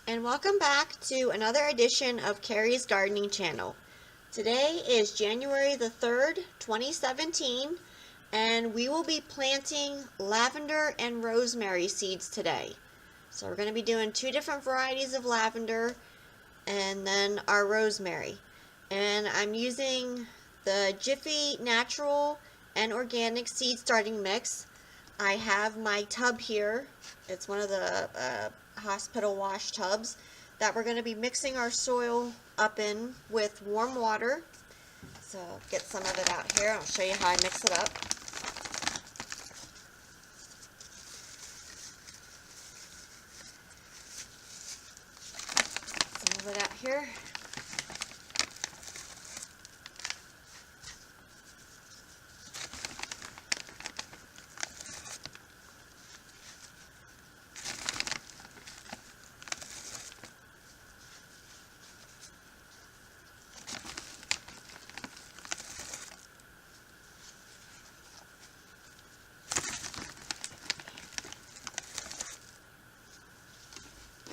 And welcome back to another edition of Carrie's Gardening Channel. Today is January the 3rd, 2017, and we will be planting lavender and rosemary seeds today. So we're going to be doing two different varieties of lavender and then our rosemary. And I'm using the Jiffy Natural and Organic Seed Starting Mix. I have my tub here. It's one of the hospital wash tubs that we're going to be mixing our soil up in with warm water. So I'll get some of it out here. I'll show you how I mix it up. Some of it out here.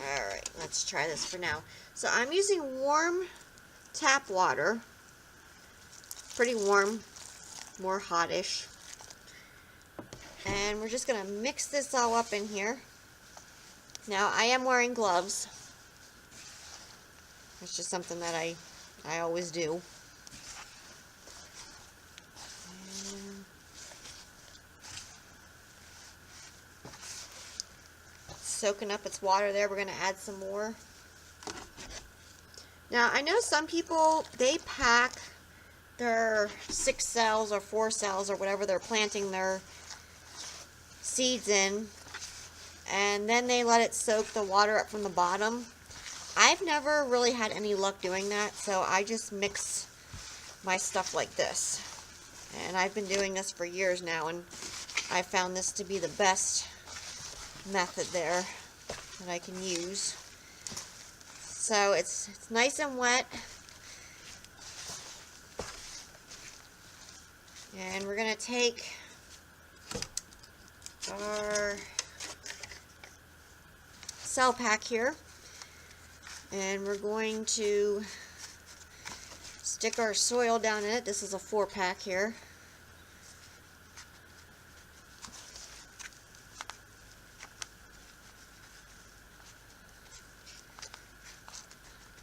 Alright, let's try this for now. So I'm using warm tap water. Pretty warm, more hottish. And we're just going to mix this all up in here. Now, I am wearing gloves. It's just something that I always do. Soaking up its water there. We're going to add some more. Now, I know some people, they pack their 6 cells or 4 cells or whatever they're planting their seeds in, and then they let it soak the water up from the bottom. I've never really had any luck doing that, so I just mix my stuff like this. And I've been doing this for years now, and I found this to be the best method there that I can use. So it's nice and wet. And we're going to take our cell pack here, and we're going to stick our soil down in it. This is a 4-pack here.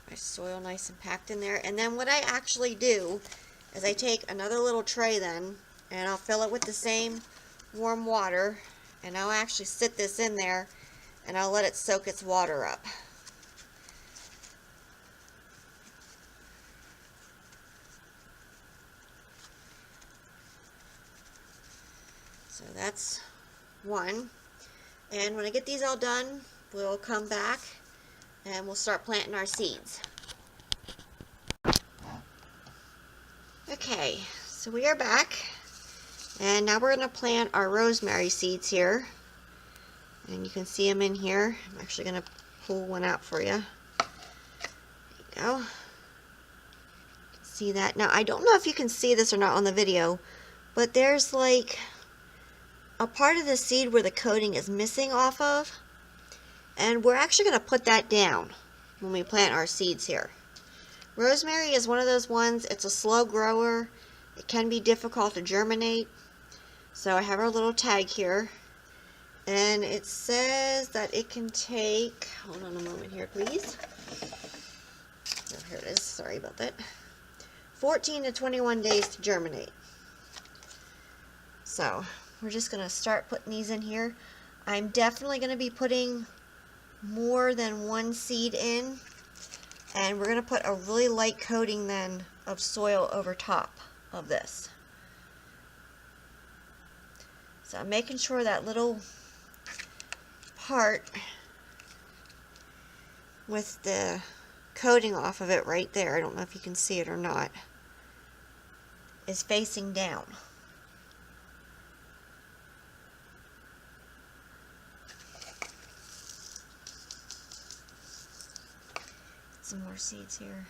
My soil nice and packed in there. And then what I actually do is I take another little tray then, and I'll fill it with the same warm water, and I'll actually sit this in there and I'll let it soak its water up. So that's one. And when I get these all done, we'll come back and we'll start planting our seeds. Okay, so we are back, and now we're going to plant our rosemary seeds here, and you can see them in here. I'm actually going to pull one out for you. There you go. See that? Now, I don't know if you can see this or not on the video, but there's like a part of the seed where the coating is missing off of, and we're actually going to put that down when we plant our seeds here. Rosemary is one of those ones, it's a slow grower. It can be difficult to germinate. So I have our little tag here, and it says that it can take, hold on a moment here please. Oh, here it is, sorry about that. 14 to 21 days to germinate. So we're just going to start putting these in here. I'm definitely going to be putting more than one seed in, and we're going to put a really light coating then of soil over top of this. So I'm making sure that little part with the coating off of it right there, I don't know if you can see it or not, is facing down. Some more seeds here.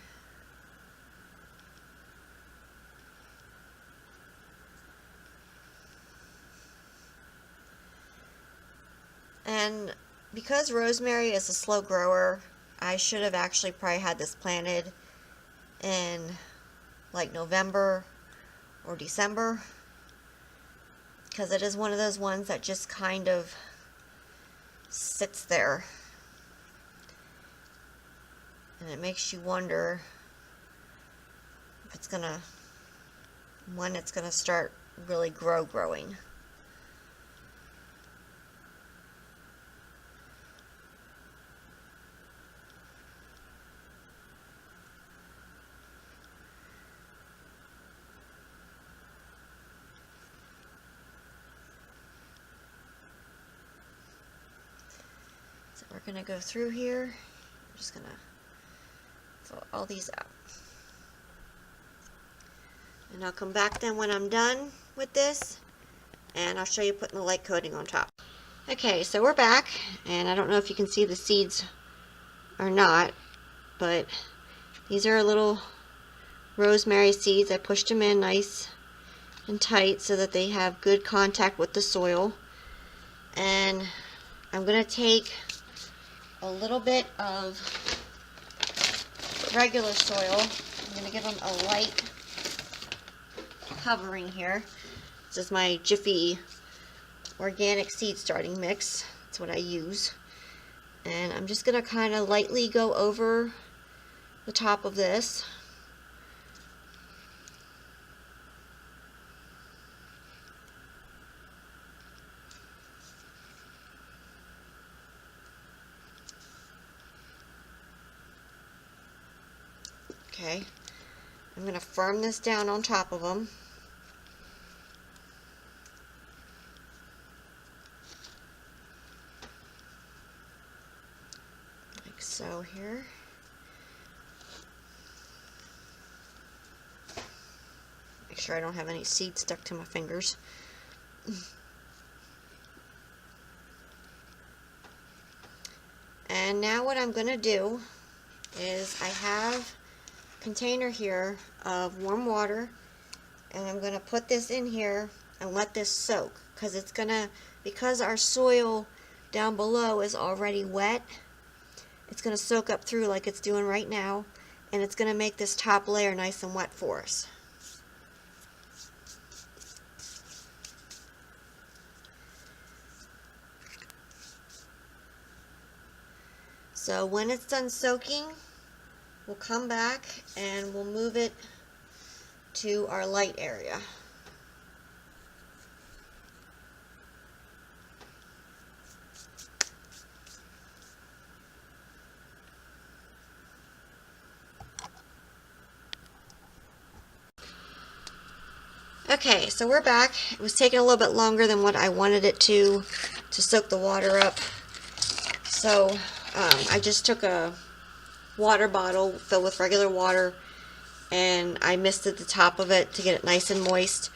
And because rosemary is a slow grower, I should have actually probably had this planted in like November or December, because it is one of those ones that just kind of sits there, and it makes you wonder if it's gonna, when it's gonna start really growing. So we're gonna go through here. I'm just gonna throw all these out. And I'll come back then when I'm done with this, and I'll show you putting the light coating on top. Okay, so we're back, and I don't know if you can see the seeds or not, but these are little rosemary seeds. I pushed them in nice and tight so that they have good contact with the soil. And I'm going to take a little bit of regular soil. I'm going to give them a light covering here. This is my Jiffy organic seed starting mix. That's what I use. And I'm just going to kind of lightly go over the top of this. Okay, I'm going to firm this down on top of them. Like so here. Make sure I don't have any seed stuck to my fingers. And now what I'm going to do is I have container here of warm water, and I'm going to put this in here and let this soak, because it's going to, because our soil down below is already wet, it's going to soak up through like it's doing right now, and it's going to make this top layer nice and wet for us. So when it's done soaking, we'll come back and we'll move it to our light area. Okay, so we're back. It was taking a little bit longer than what I wanted it to soak the water up. So I just took a water bottle filled with regular water, and I misted the top of it to get it nice and moist.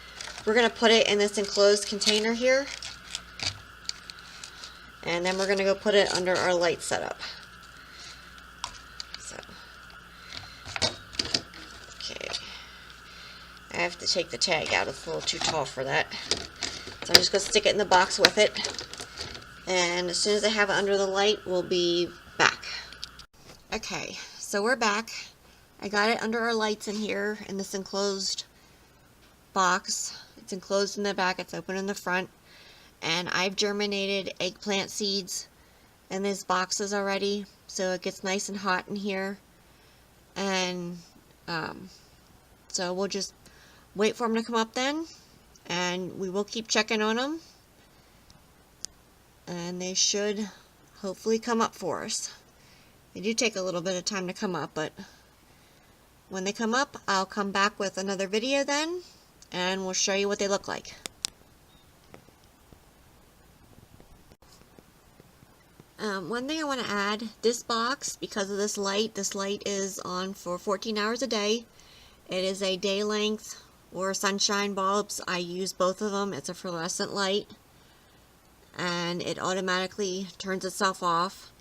We're going to put it in this enclosed container here, and then we're going to go put it under our light setup. So, okay, I have to take the tag out. It's a little too tall for that. So I'm just going to stick it in the box with it, and as soon as I have it under the light, we'll be back. Okay, so we're back. I got it under our lights in here in this enclosed box. It's enclosed in the back, it's open in the front, and I've germinated eggplant seeds in these boxes already, so it gets nice and hot in here. And so we'll just wait for them to come up then, and we will keep checking on them, and they should hopefully come up for us. They do take a little bit of time to come up, but when they come up, I'll come back with another video then, and we'll show you what they look like. One thing I want to add, this box, because of this light is on for 14 hours a day. It is a day length or sunshine bulbs. I use both of them. It's a fluorescent light, and it automatically turns itself off.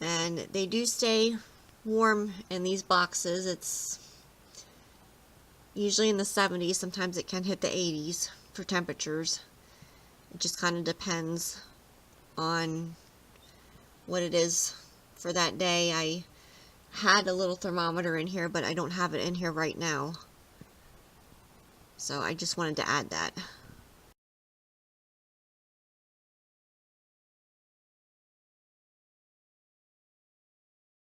And they do stay warm in these boxes. It's usually in the 70s. Sometimes it can hit the 80s for temperatures. It just kind of depends on what it is for that day. I had a little thermometer in here, but I don't have it in here right now. So I just wanted to add that.